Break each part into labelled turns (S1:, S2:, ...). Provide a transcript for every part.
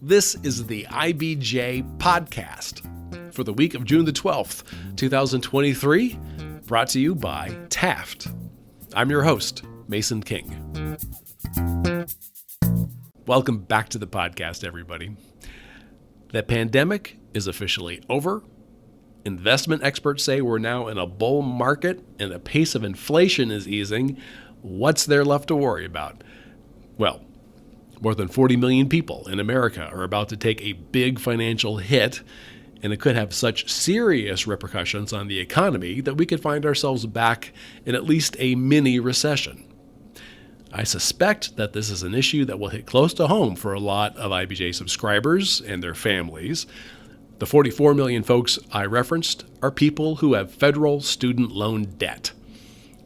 S1: This is the IBJ podcast for the week of June the 12th, 2023, brought to you by Taft. I'm your host, Mason King. Welcome back to the podcast, everybody. The pandemic is officially over. Investment experts say we're now in a bull market and the pace of inflation is easing. What's there left to worry about? Well, more than 40 million people in America are about to take a big financial hit, and it could have such serious repercussions on the economy that we could find ourselves back in at least a mini-recession. I suspect that this is an issue that will hit close to home for a lot of IBJ subscribers and their families. The 44 million folks I referenced are people who have federal student loan debt.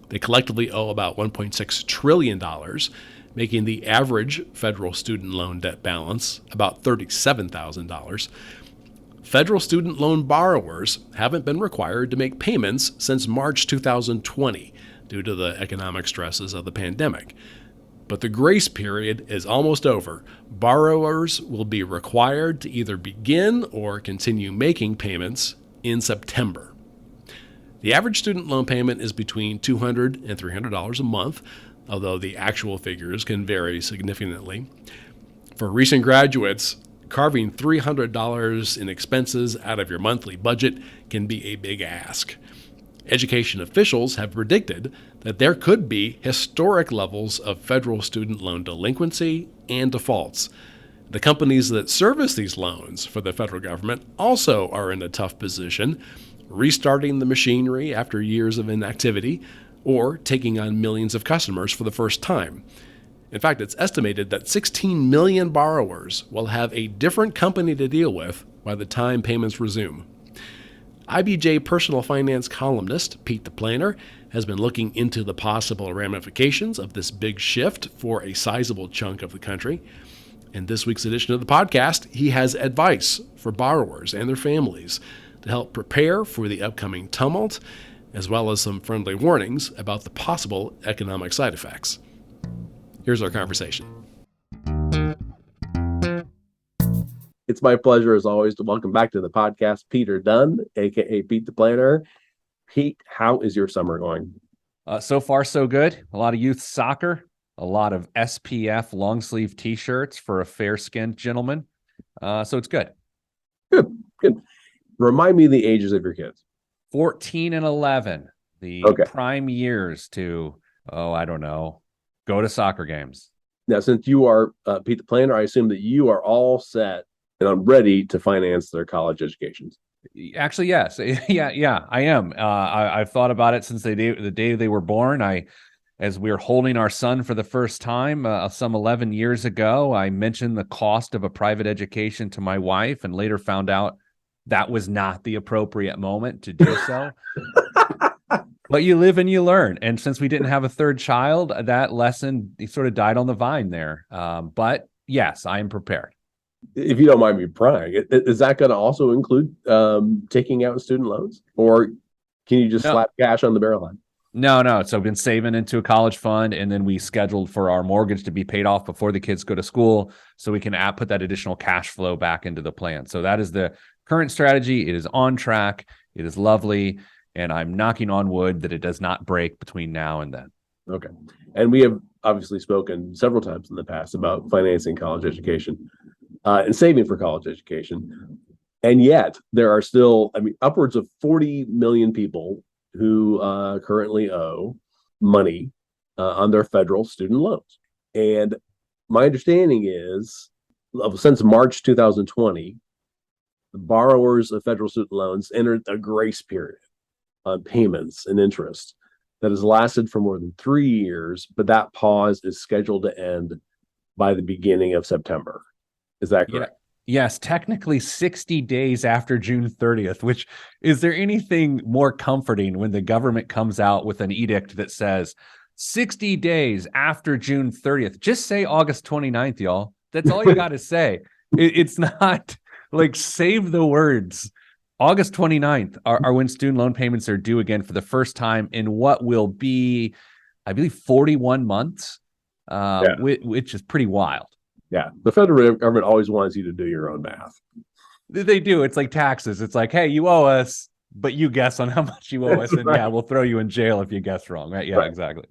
S1: They collectively owe about $1.6 trillion, making the average federal student loan debt balance about $37,000. Federal student loan borrowers haven't been required to make payments since March 2020 due to the economic stresses of the pandemic. But the grace period is almost over. Borrowers will be required to either begin or continue making payments in September. The average student loan payment is between $200 and $300 a month, although the actual figures can vary significantly. For recent graduates, carving $300 in expenses out of your monthly budget can be a big ask. Education officials have predicted that there could be historic levels of federal student loan delinquency and defaults. The companies that service these loans for the federal government also are in a tough position, restarting the machinery after years of inactivity or taking on millions of customers for the first time. In fact, it's estimated that 16 million borrowers will have a different company to deal with by the time payments resume. IBJ personal finance columnist Pete the Planner has been looking into the possible ramifications of this big shift for a sizable chunk of the country. In this week's edition of the podcast, he has advice for borrowers and their families to help prepare for the upcoming tumult, as well as some friendly warnings about the possible economic side effects. Here's our conversation. It's my pleasure, as always, to welcome back to the podcast Peter Dunn, a.k.a. Pete the Planner. Pete, how is your summer going?
S2: So far, so good. A lot of youth soccer, a lot of SPF long-sleeve T-shirts for a fair-skinned gentleman. So it's good.
S1: Good. Remind me the ages of your kids.
S2: 14 and 11, the prime years to, go to soccer games.
S1: Now, since you are Pete the Planner, I assume that you are all set and I'm ready to finance their college educations.
S2: Actually, yes. Yeah, I am. I've thought about it since the day they were born. As we were holding our son for the first time, some 11 years ago, I mentioned the cost of a private education to my wife and later found out that was not the appropriate moment to do so. But you live and you learn. And since we didn't have a third child, that lesson sort of died on the vine there. But yes, I am prepared.
S1: If you don't mind me prying, is that going to also include taking out student loans? Or can you just slap cash on the barrel line?
S2: No. So I've been saving into a college fund, and then we scheduled for our mortgage to be paid off before the kids go to school so we can put that additional cash flow back into the plan. So that is the current strategy. It is on track. It is lovely. And I'm knocking on wood that it does not break between now and then.
S1: Okay. And we have obviously spoken several times in the past about financing college education and saving for college education. And yet there are still, upwards of 40 million people who currently owe money on their federal student loans. And my understanding is, since March 2020, the borrowers of federal student loans entered a grace period on payments and interest that has lasted for more than 3 years, but that pause is scheduled to end by the beginning of September. Is that correct?
S2: Yes, technically 60 days after June 30th, which is there anything more comforting when the government comes out with an edict that says 60 days after June 30th? Just say August 29th, y'all. That's all you got to say. It's not like save the words. August 29th are when student loan payments are due again for the first time in what will be, I believe, 41 months, which is pretty wild.
S3: Yeah, the federal government always wants you to do your own math.
S2: They do. It's like taxes. It's like, hey, you owe us, but you guess on how much you owe us, and
S3: Right.
S2: yeah, we'll throw you in jail if you guess wrong, right? Yeah,
S3: Right.
S2: exactly.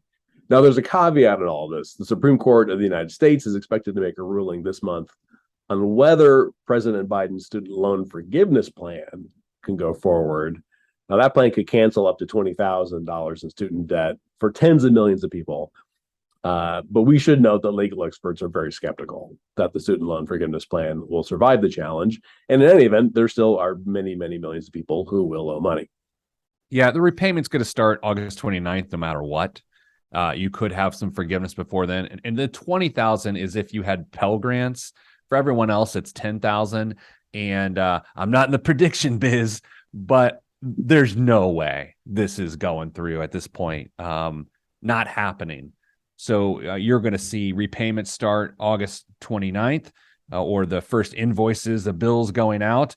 S3: Now, there's a caveat in all this. The Supreme Court of the United States is expected to make a ruling this month on whether President Biden's student loan forgiveness plan can go forward. Now, that plan could cancel up to $20,000 in student debt for tens of millions of people. But we should note that legal experts are very skeptical that the student loan forgiveness plan will survive the challenge. And in any event, there still are many, many millions of people who will owe money.
S2: Yeah, the repayment's going to start August 29th, no matter what. You could have some forgiveness before then. And the 20,000 is if you had Pell Grants. For everyone else, it's 10,000. And I'm not in the prediction biz, but there's no way this is going through at this point. Not happening. So you're going to see repayments start August 29th, or the first invoices, the bills going out.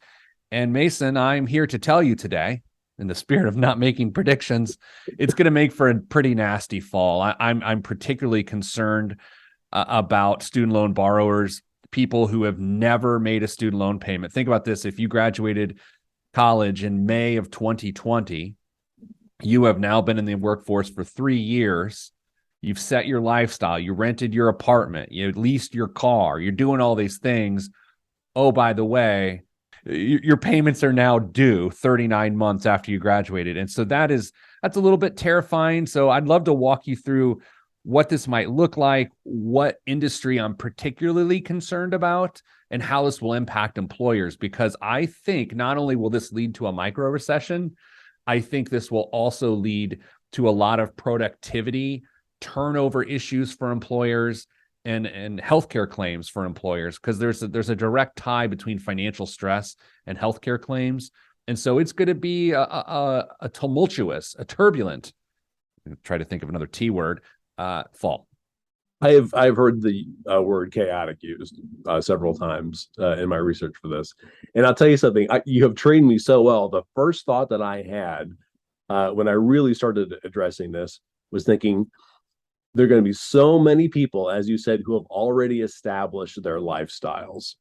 S2: And Mason, I'm here to tell you today, in the spirit of not making predictions, it's going to make for a pretty nasty fall. I'm particularly concerned about student loan borrowers, people who have never made a student loan payment. Think about this. If you graduated college in May of 2020, you have now been in the workforce for 3 years. You've set your lifestyle. You rented your apartment. You leased your car. You're doing all these things. Oh, by the way, your payments are now due 39 months after you graduated. And so that's a little bit terrifying. So I'd love to walk you through what this might look like, what industry I'm particularly concerned about, and how this will impact employers. Because I think not only will this lead to a micro recession, I think this will also lead to a lot of productivity, turnover issues for employers, and healthcare claims for employers, because there's a direct tie between financial stress and healthcare claims. And so it's going to be a tumultuous, a turbulent, try to think of another T word, fall.
S3: I've heard the word chaotic used several times in my research for this, and I'll tell you something. You have trained me so well. The first thought that I had when I really started addressing this was thinking, there are going to be so many people, as you said, who have already established their lifestyles.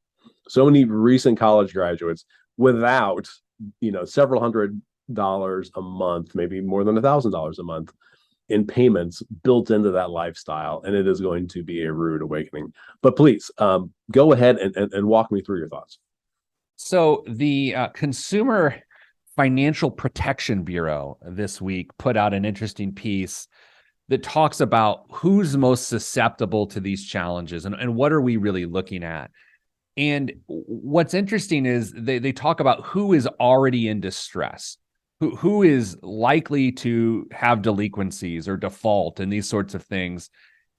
S3: So many recent college graduates without, several $100s a month, maybe more than $1,000 a month in payments built into that lifestyle. And it is going to be a rude awakening. But please go ahead and walk me through your thoughts.
S2: So the Consumer Financial Protection Bureau this week put out an interesting piece that talks about who's most susceptible to these challenges and what are we really looking at. And what's interesting is they talk about who is already in distress, who is likely to have delinquencies or default and these sorts of things.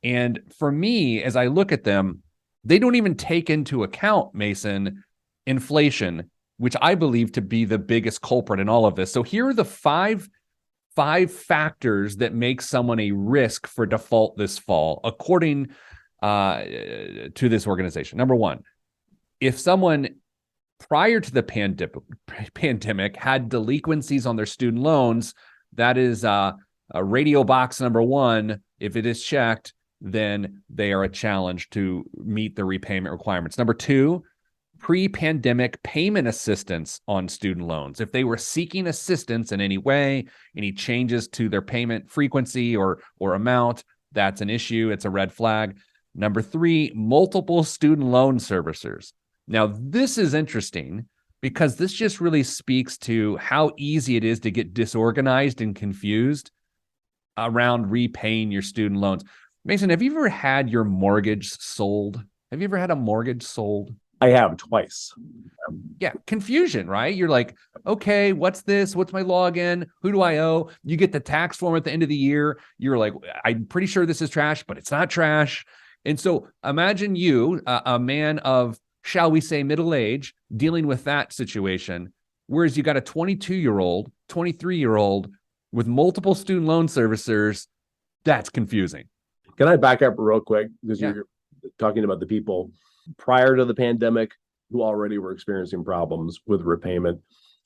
S2: And for me, as I look at them, they don't even take into account, Mason, inflation, which I believe to be the biggest culprit in all of this. So here are the five factors that make someone a risk for default this fall, according to this organization. Number one, if someone prior to the pandemic had delinquencies on their student loans, that is a radio box number one. If it is checked, then they are a challenge to meet the repayment requirements. Number two, pre-pandemic payment assistance on student loans. If they were seeking assistance in any way, any changes to their payment frequency or amount, that's an issue. It's a red flag. Number three, multiple student loan servicers. Now, this is interesting because this just really speaks to how easy it is to get disorganized and confused around repaying your student loans. Mason, have you ever had your mortgage sold? Have you ever had a mortgage sold?
S3: I have twice.
S2: Yeah, confusion, right? You're like, okay, what's this? What's my login? Who do I owe? You get the tax form at the end of the year. You're like, I'm pretty sure this is trash, but it's not trash. And so imagine you, a man of, shall we say, middle age, dealing with that situation, whereas you got a 22-year-old, 23-year-old with multiple student loan servicers. That's confusing.
S3: Can I back up real quick? Because
S2: Yeah.
S3: you're talking about the people prior to the pandemic who already were experiencing problems with repayment.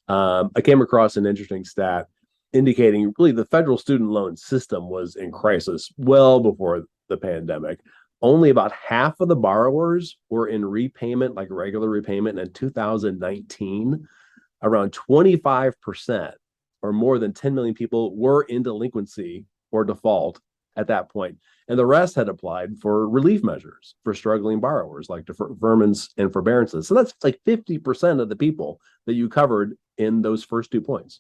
S3: I came across an interesting stat indicating really the federal student loan system was in crisis well before the pandemic. only about half of the borrowers were in repayment, like regular repayment in 2019. Around 25% or more than 10 million people were in delinquency or default at that point. And the rest had applied for relief measures for struggling borrowers like deferments and forbearances. So that's like 50% of the people that you covered in those first 2 points.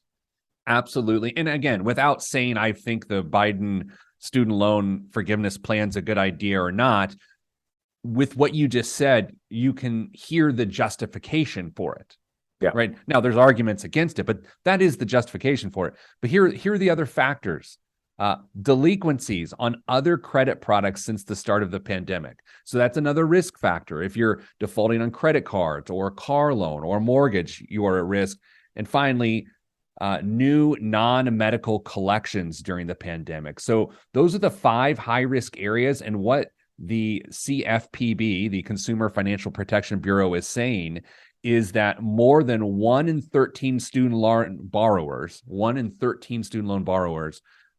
S2: Absolutely. And again, without saying I think the Biden student loan forgiveness plan's a good idea or not, with what you just said, you can hear the justification for it.
S3: Yeah.
S2: Right. Now, there's arguments against it, but that is the justification for it. But here are the other factors. Delinquencies on other credit products since the start of the pandemic. So that's another risk factor. If you're defaulting on credit cards or a car loan or mortgage, you are at risk. And finally, new non-medical collections during the pandemic. So those are the 5 high-risk areas. And what the CFPB, the Consumer Financial Protection Bureau, is saying is that more than 1 in 13 student loan borrowers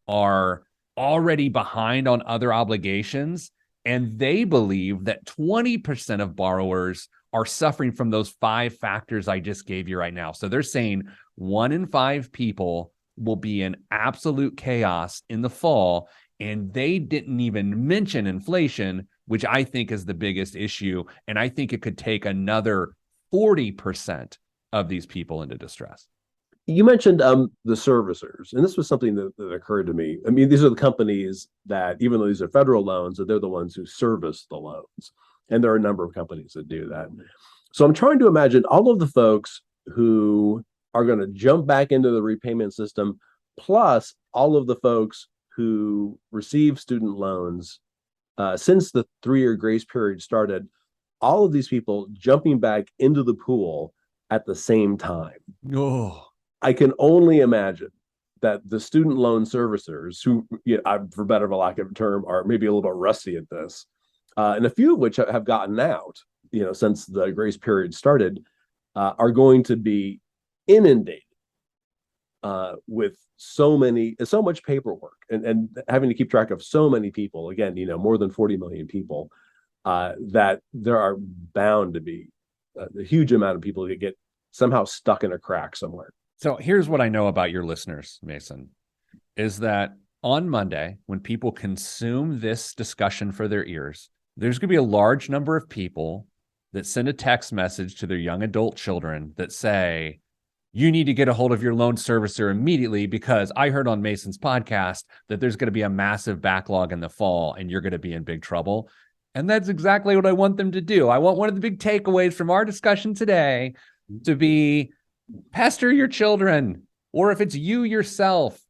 S2: are already behind on other obligations. And they believe that 20% of borrowers are suffering from those 5 factors I just gave you right now. So they're saying 1 in 5 people will be in absolute chaos in the fall. And they didn't even mention inflation, which I think is the biggest issue. And I think it could take another 40% of these people into distress.
S3: You mentioned the servicers, and this was something that occurred to me. I mean, these are the companies that, even though these are federal loans, that they're the ones who service the loans. And there are a number of companies that do that. So I'm trying to imagine all of the folks who are going to jump back into the repayment system, plus all of the folks who receive student loans since the 3-year grace period started, all of these people jumping back into the pool at the same time.
S2: Oh,
S3: I can only imagine that the student loan servicers, who, for better of a lack of a term, are maybe a little bit rusty at this, and a few of which have gotten out, since the grace period started, are going to be inundated with so much paperwork and having to keep track of so many people. Again, more than 40 million people, that there are bound to be a huge amount of people that get somehow stuck in a crack somewhere.
S2: So here's what I know about your listeners, Mason, is that on Monday, when people consume this discussion for their ears, there's going to be a large number of people that send a text message to their young adult children that say, you need to get a hold of your loan servicer immediately because I heard on Mason's podcast that there's going to be a massive backlog in the fall and you're going to be in big trouble. And that's exactly what I want them to do. I want one of the big takeaways from our discussion today to be pester your children, or if it's you yourself,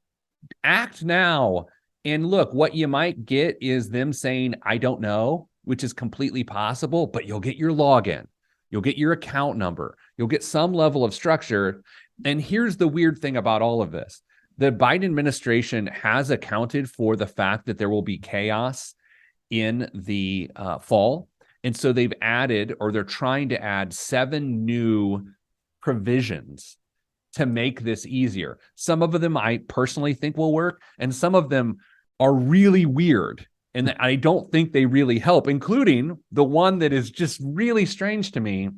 S2: act now. And look, what you might get is them saying, I don't know, which is completely possible, but you'll get your login. You'll get your account number. You'll get some level of structure. And here's the weird thing about all of this. The Biden administration has accounted for the fact that there will be chaos in the fall. And so they've added, or they're trying to add 7 new provisions to make this easier. Some of them I personally think will work, and some of them are really weird. And I don't think they really help, including the one that is just really strange to me.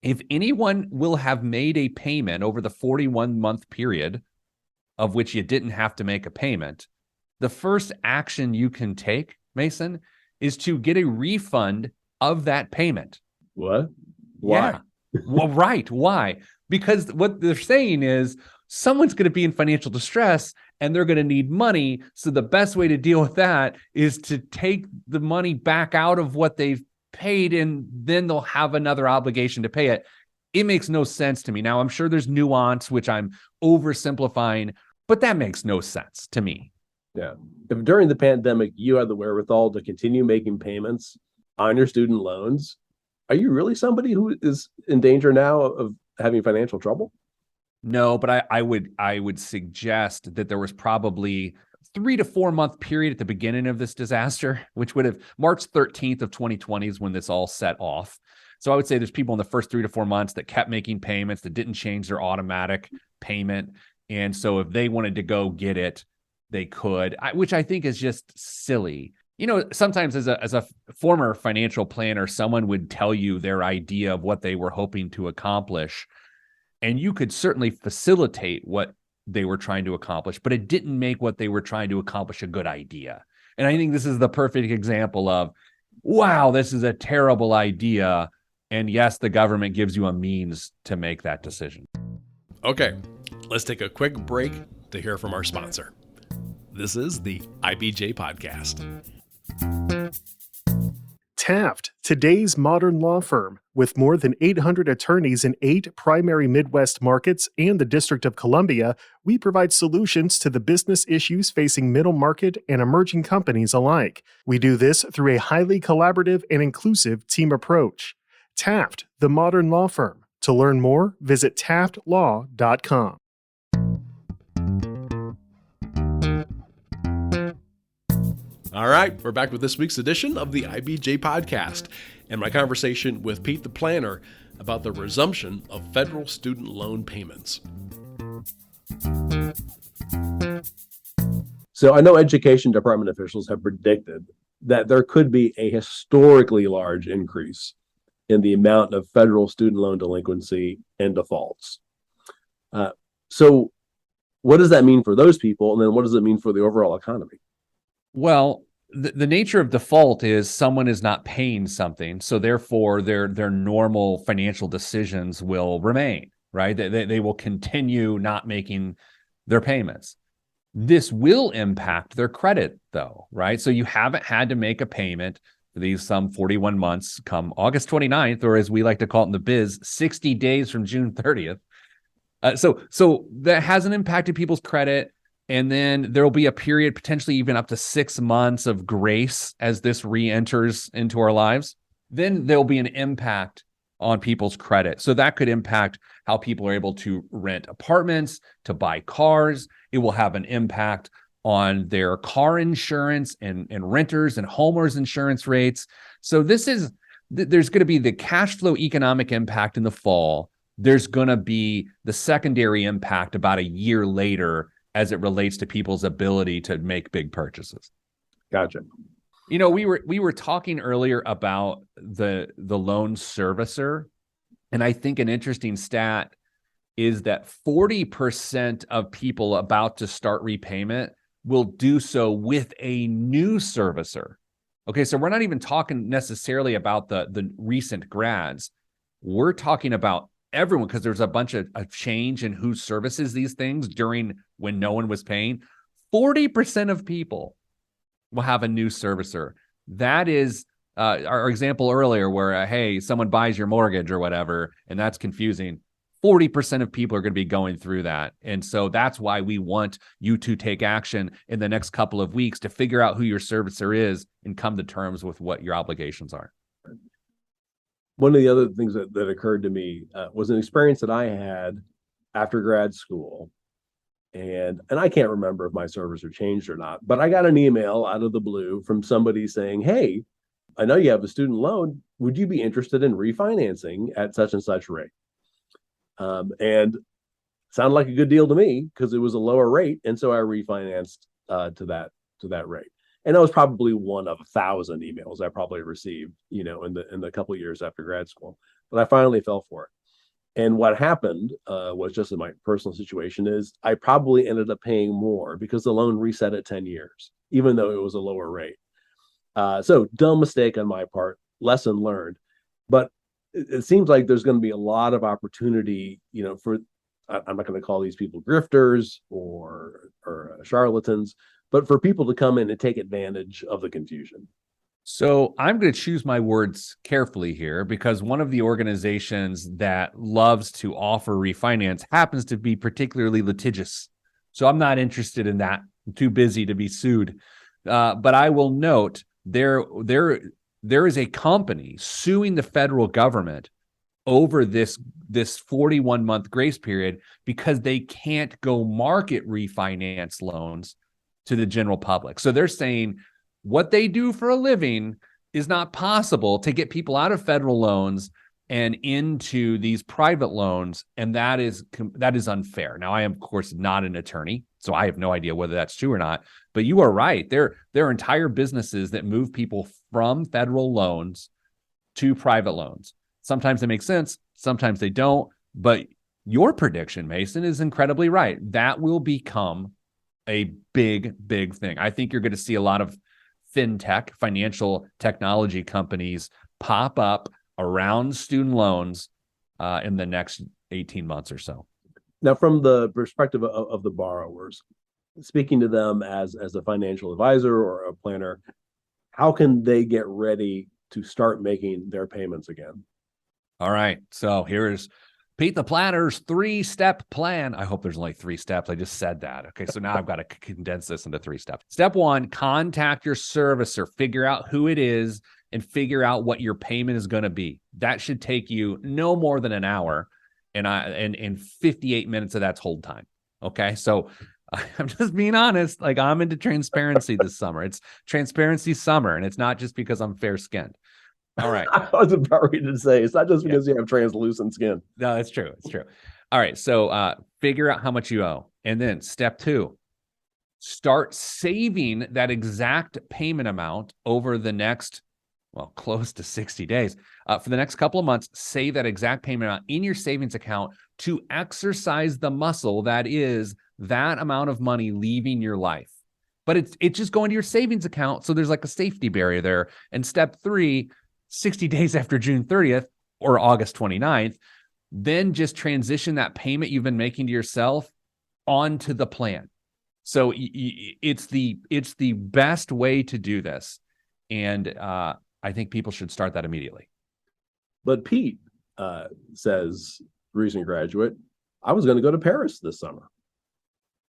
S2: If anyone will have made a payment over the 41-month period of which you didn't have to make a payment, the first action you can take, Mason, is to get a refund of that payment.
S3: What? Why?
S2: Yeah. Well, right. Why? Because what they're saying is someone's going to be in financial distress and they're going to need money. So the best way to deal with that is to take the money back out of what they've paid, and then they'll have another obligation to pay it. It makes no sense to me. Now, I'm sure there's nuance, which I'm oversimplifying, but that makes no sense to me.
S3: Yeah. If during the pandemic you had the wherewithal to continue making payments on your student loans, are you really somebody who is in danger now of having financial trouble?
S2: No, but I would suggest that there was probably 3 to 4 month period at the beginning of this disaster, which would have March 13th of 2020 is when this all set off. So I would say there's people in the first 3 to 4 months that kept making payments that didn't change their automatic payment. And so if they wanted to go get it, they could, which I think is just silly. Sometimes as a former financial planner, someone would tell you their idea of what they were hoping to accomplish, and you could certainly facilitate what they were trying to accomplish, but it didn't make what they were trying to accomplish a good idea. And I think this is the perfect example of, wow, this is a terrible idea. And yes, the government gives you a means to make that decision.
S1: Okay, let's take a quick break to hear from our sponsor. This is the IBJ Podcast.
S4: Taft, today's modern law firm. With more than 800 attorneys in 8 primary Midwest markets and the District of Columbia, we provide solutions to the business issues facing middle market and emerging companies alike. We do this through a highly collaborative and inclusive team approach. Taft, the modern law firm. To learn more, visit taftlaw.com.
S1: All right, we're back with this week's edition of the IBJ Podcast and my conversation with Pete the Planner about the resumption of federal student loan payments.
S3: So I know education department officials have predicted that there could be a historically large increase in the amount of federal student loan delinquency and defaults. So what does that mean for those people? And then what does it mean for the overall economy?
S2: Well, the nature of default is someone is not paying something, so therefore their normal financial decisions will remain, right? They will continue not making their payments. This will impact their credit, though, right? So you haven't had to make a payment for these some 41 months come August 29th, or as we like to call it in the biz, 60 days from June 30th. So that hasn't impacted people's credit. And then there will be a period, potentially even up to 6 months of grace as this re-enters into our lives. Then there'll be an impact on people's credit. So that could impact how people are able to rent apartments, to buy cars. It will have an impact on their car insurance and renters and homeowners insurance rates. So there's going to be the cash flow economic impact in the fall. There's going to be the secondary impact about a year later as it relates to people's ability to make big purchases.
S3: Gotcha.
S2: We were talking earlier about the loan servicer, and I think an interesting stat is that 40% of people about to start repayment will do so with a new servicer. Okay, so we're not even talking necessarily about the recent grads. We're talking about everyone, because there's a bunch of change in who services these things during when no one was paying. 40% of people will have a new servicer. That is our example earlier where, hey, someone buys your mortgage or whatever, and that's confusing. 40% of people are going to be going through that. And so that's why we want you to take action in the next couple of weeks to figure out who your servicer is and come to terms with what your obligations are.
S3: One of the other things that occurred to me was an experience that I had after grad school. And I can't remember if my servicer changed or not, but I got an email out of the blue from somebody saying, hey, I know you have a student loan. Would you be interested in refinancing at such and such rate? And sounded like a good deal to me because it was a lower rate. And so I refinanced to that rate. And that was probably one of 1,000 emails I probably received, in the couple of years after grad school. But I finally fell for it. And what happened was, just in my personal situation, is I probably ended up paying more because the loan reset at 10 years, even though it was a lower rate. So dumb mistake on my part, lesson learned. But it seems like there's going to be a lot of opportunity, for, I'm not going to call these people grifters or charlatans, but for people to come in and take advantage of the confusion.
S2: So I'm going to choose my words carefully here, because one of the organizations that loves to offer refinance happens to be particularly litigious. So I'm not interested in that. I'm too busy to be sued. But I will note there is a company suing the federal government over this 41-month grace period because they can't go market refinance loans to the general public. So they're saying what they do for a living is not possible to get people out of federal loans and into these private loans, and that is unfair. Now, I am, of course, not an attorney, so I have no idea whether that's true or not, but you are right. There are entire businesses that move people from federal loans to private loans. Sometimes they make sense, sometimes they don't, but your prediction, Mason, is incredibly right. That will become a big, big thing. I think you're going to see a lot of fintech, financial technology companies pop up around student loans in the next 18 months or so.
S3: Now, from the perspective of the borrowers, speaking to them as a financial advisor or a planner, how can they get ready to start making their payments again?
S2: All right. So here's Pete the Planner's 3-step plan. I hope there's only 3 steps. I just said that. Okay. So now I've got to condense this into 3 steps. Step 1, contact your servicer, figure out who it is, and figure out what your payment is going to be. That should take you no more than an hour, and 58 minutes of that's hold time. Okay. So I'm just being honest. Like, I'm into transparency this summer. It's transparency summer, and it's not just because I'm fair skinned. All right.
S3: I was about ready to say, it's not just because you have translucent skin.
S2: No, it's true. It's true. All right. So figure out how much you owe. And then step 2, start saving that exact payment amount over the next, close to 60 days. For the next couple of months, save that exact payment amount in your savings account to exercise the muscle that is that amount of money leaving your life. But it's just going to your savings account. So there's like a safety barrier there. And step 3, 60 days after June 30th or August 29th, then just transition that payment you've been making to yourself onto the plan. So it's the best way to do this. And I think people should start that immediately.
S3: But Pete says, recent graduate, I was going to go to Paris this summer.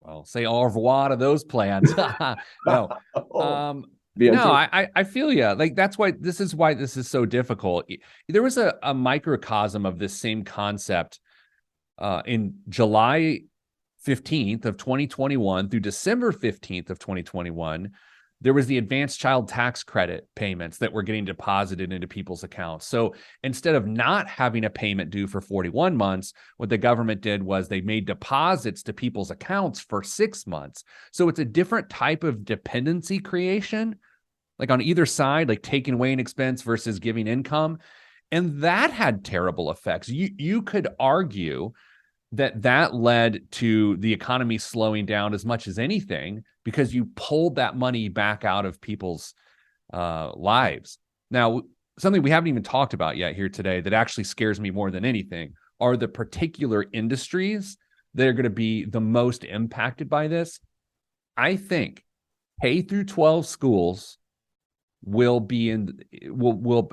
S2: Well, say au revoir to those plans. No. I feel you. Like, that's why this is so difficult. There was a microcosm of this same concept in July 15th of 2021 through December 15th of 2021. There was the advanced child tax credit payments that were getting deposited into people's accounts. So instead of not having a payment due for 41 months, what the government did was they made deposits to people's accounts for 6 months. So it's a different type of dependency creation, like on either side, like taking away an expense versus giving income. And that had terrible effects. You could argue that led to the economy slowing down as much as anything, because you pulled that money back out of people's lives. Now, something we haven't even talked about yet here today that actually scares me more than anything are the particular industries that are going to be the most impacted by this. I think K through 12 schools will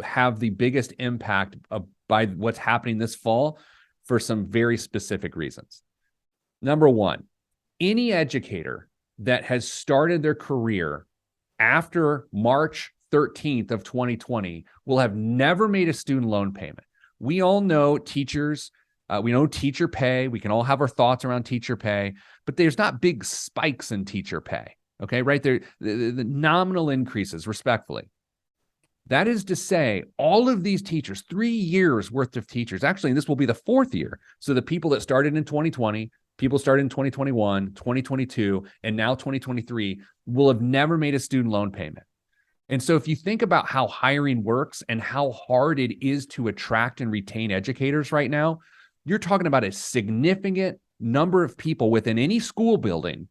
S2: have the biggest impact by what's happening this fall for some very specific reasons. Number 1, any educator that has started their career after March 13th of 2020 will have never made a student loan payment. We all know teachers, we know teacher pay. We can all have our thoughts around teacher pay, but there's not big spikes in teacher pay. Okay, right there, the nominal increases, respectfully. That is to say, all of these teachers, 3 years worth of teachers, actually, and this will be the 4th year. So the people that started in 2020, people started in 2021, 2022, and now 2023 will have never made a student loan payment. And so if you think about how hiring works and how hard it is to attract and retain educators right now, you're talking about a significant number of people within any school building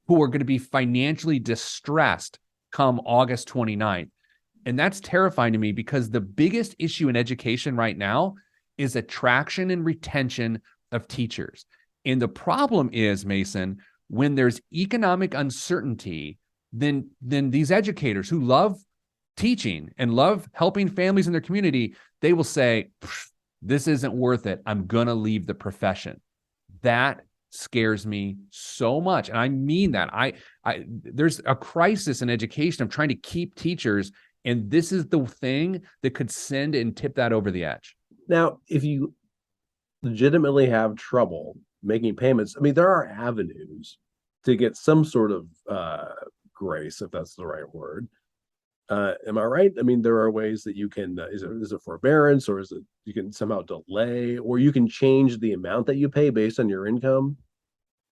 S2: who are going to be financially distressed come August 29th. And that's terrifying to me, because the biggest issue in education right now is attraction and retention of teachers. And the problem is, Mason, when there's economic uncertainty, then these educators who love teaching and love helping families in their community, they will say, this isn't worth it. I'm going to leave the profession. That scares me so much. And I mean that. There's a crisis in education of trying to keep teachers. And this is the thing that could send and tip that over the edge.
S3: Now, if you legitimately have trouble making payments, I mean, there are avenues to get some sort of grace, if that's the right word. Am I right? I mean, there are ways that you can, is it forbearance, or is it you can somehow delay, or you can change the amount that you pay based on your income?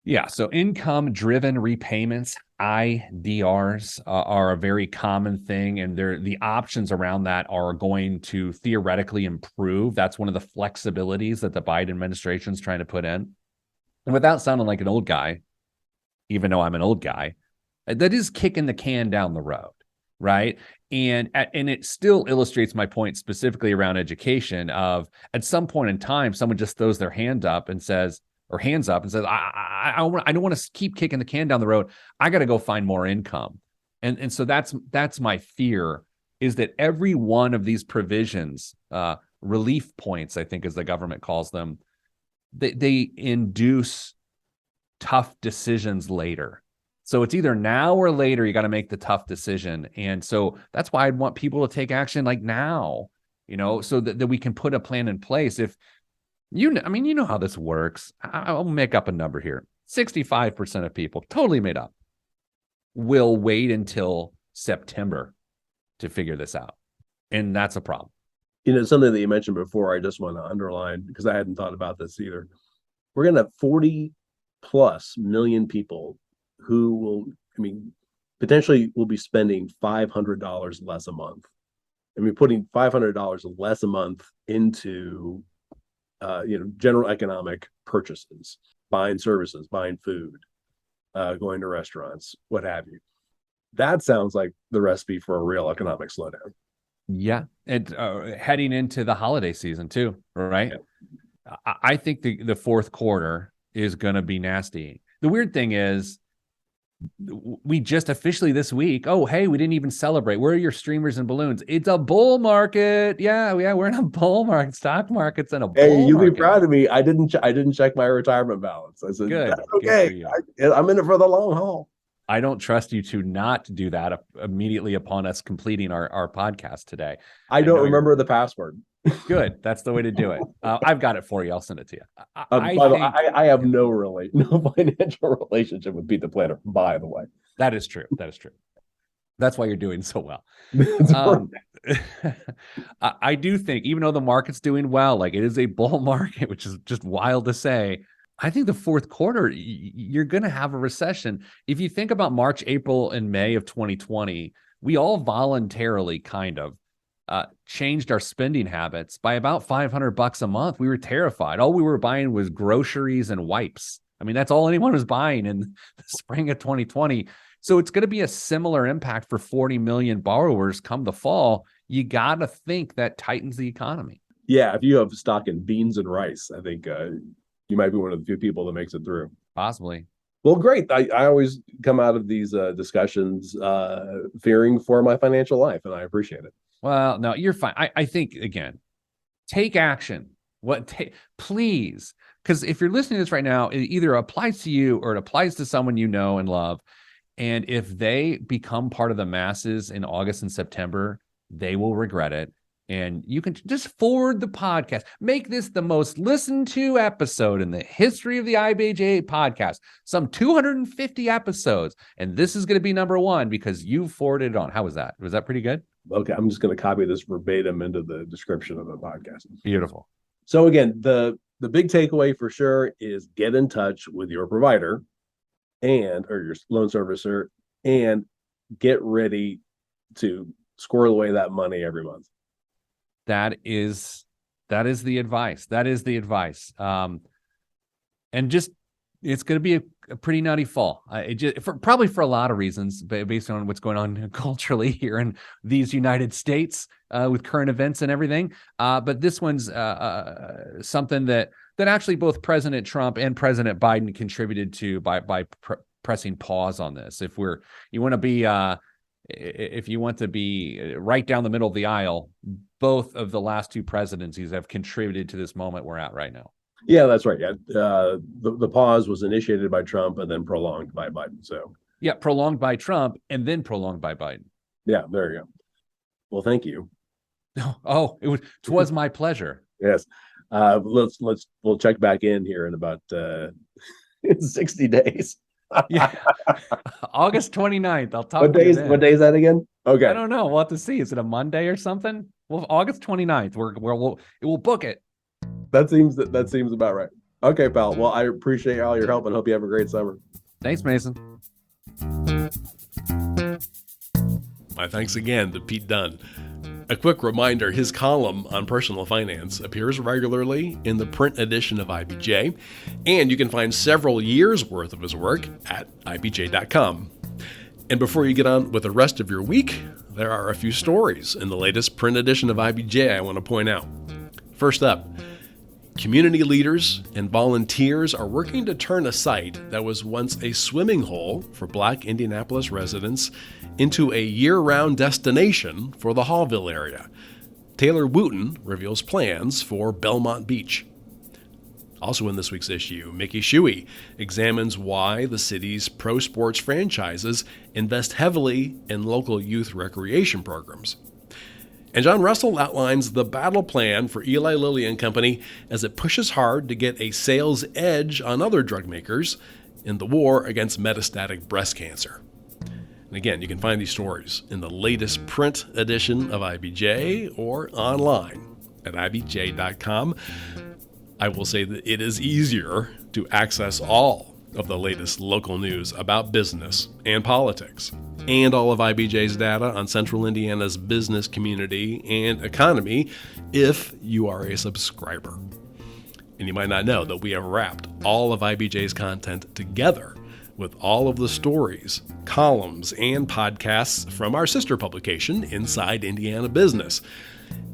S2: Yeah, so income-driven repayments, IDRs, are a very common thing, and the options around that are going to theoretically improve. That's one of the flexibilities that the Biden administration is trying to put in. And without sounding like an old guy, even though I'm an old guy, that is kicking the can down the road, right? And it still illustrates my point specifically around education of at some point in time, someone just throws their hands up and says, I don't want to keep kicking the can down the road. I got to go find more income. And so that's my fear, is that every one of these provisions, relief points, I think as the government calls them, they induce tough decisions later. So it's either now or later, you got to make the tough decision. And so that's why I'd want people to take action like now, so that we can put a plan in place. If you know how this works. I'll make up a number here. 65% of people, totally made up, will wait until September to figure this out. And that's a problem.
S3: Something that you mentioned before, I just want to underline, because I hadn't thought about this either. We're going to have 40 plus million people who will, potentially will be spending $500 less a month. Putting $500 less a month into general economic purchases, buying services, buying food, going to restaurants, what have you. That sounds like the recipe for a real economic slowdown.
S2: Yeah. And heading into the holiday season too, right? Yeah. I think the fourth quarter is going to be nasty. The weird thing is, we just officially this week, oh, hey, we didn't even celebrate. Where are your streamers and balloons? It's a bull market. Yeah, we're in a bull market. Stock market's in a bull market.
S3: You'll be proud of me. I didn't check my retirement balance. I said,
S2: good.
S3: That's okay. Good I'm in it for the long haul.
S2: I don't trust you to not do that immediately upon us completing our podcast today.
S3: I don't remember the password.
S2: Good. That's the way to do it. I've got it for you. I'll send it to you.
S3: I have no financial relationship with Pete the Planner, by the way.
S2: That is true. That's why you're doing so well. I do think, even though the market's doing well, like it is a bull market, which is just wild to say, I think the fourth quarter, you're going to have a recession. If you think about March, April, and May of 2020, we all voluntarily kind of changed our spending habits by about $500 a month. We were terrified. All we were buying was groceries and wipes. That's all anyone was buying in the spring of 2020. So it's going to be a similar impact for 40 million borrowers come the fall. You got to think that tightens the economy.
S3: Yeah, if you have stock in beans and rice, I think you might be one of the few people that makes it through.
S2: Possibly.
S3: Well, great. I always come out of these discussions fearing for my financial life, and I appreciate it.
S2: Well, no, you're fine. I think, again, take action. Please, because if you're listening to this right now, it either applies to you or it applies to someone you know and love. And if they become part of the masses in August and September, they will regret it. And you can just forward the podcast. Make this the most listened to episode in the history of the IBJ podcast. Some 250 episodes. And this is going to be number one because you forwarded it on. How was that? Was that pretty good?
S3: Okay, I'm just going to copy this verbatim into the description of the podcast.
S2: Beautiful.
S3: So again, the big takeaway for sure is get in touch with your provider or your loan servicer and get ready to squirrel away that money every month.
S2: That is the advice. And just, it's going to be a pretty nutty fall. Probably for a lot of reasons, based on what's going on culturally here in these United States with current events and everything. But this one's something that actually both President Trump and President Biden contributed to by pressing pause on this. If you want to be right down the middle of the aisle, both of the last two presidencies have contributed to this moment we're at right now.
S3: Yeah, that's right. Yeah, the pause was initiated by Trump and then prolonged by Biden. So
S2: yeah, prolonged by Trump and then prolonged by Biden.
S3: Yeah, there you go. Well, thank you.
S2: Oh, it was my pleasure.
S3: Yes. We'll check back in here in about 60 days.
S2: Yeah. August 29th. I'll talk to you then.
S3: What day is that again? Okay.
S2: I don't know. We'll have to see. Is it a Monday or something? Well, August 29th. We'll book it.
S3: That seems about right. Okay, pal. Well, I appreciate all your help and hope you have a great summer.
S2: Thanks, Mason.
S1: My thanks again to Pete Dunn. A quick reminder, his column on personal finance appears regularly in the print edition of IBJ, and you can find several years' worth of his work at ibj.com. And before you get on with the rest of your week, there are a few stories in the latest print edition of IBJ I want to point out. First up, community leaders and volunteers are working to turn a site that was once a swimming hole for Black Indianapolis residents into a year-round destination for the Hallville area. Taylor Wooten reveals plans for Belmont Beach. Also in this week's issue, Mickey Shuey examines why the city's pro sports franchises invest heavily in local youth recreation programs. And John Russell outlines the battle plan for Eli Lilly and Company as it pushes hard to get a sales edge on other drug makers in the war against metastatic breast cancer. And again, you can find these stories in the latest print edition of IBJ or online at ibj.com. I will say that it is easier to access all of the latest local news about business and politics, and all of IBJ's data on Central Indiana's business community and economy if you are a subscriber. And you might not know that we have wrapped all of IBJ's content together with all of the stories, columns, and podcasts from our sister publication, Inside Indiana Business.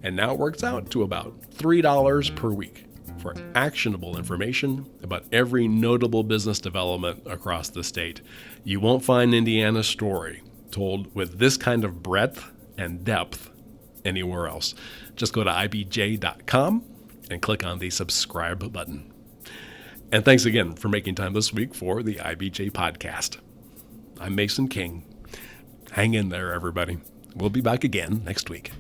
S1: And now it works out to about $3 per week for actionable information about every notable business development across the state. You won't find Indiana's story told with this kind of breadth and depth anywhere else. Just go to ibj.com and click on the subscribe button. And thanks again for making time this week for the IBJ podcast. I'm Mason King. Hang in there, everybody. We'll be back again next week.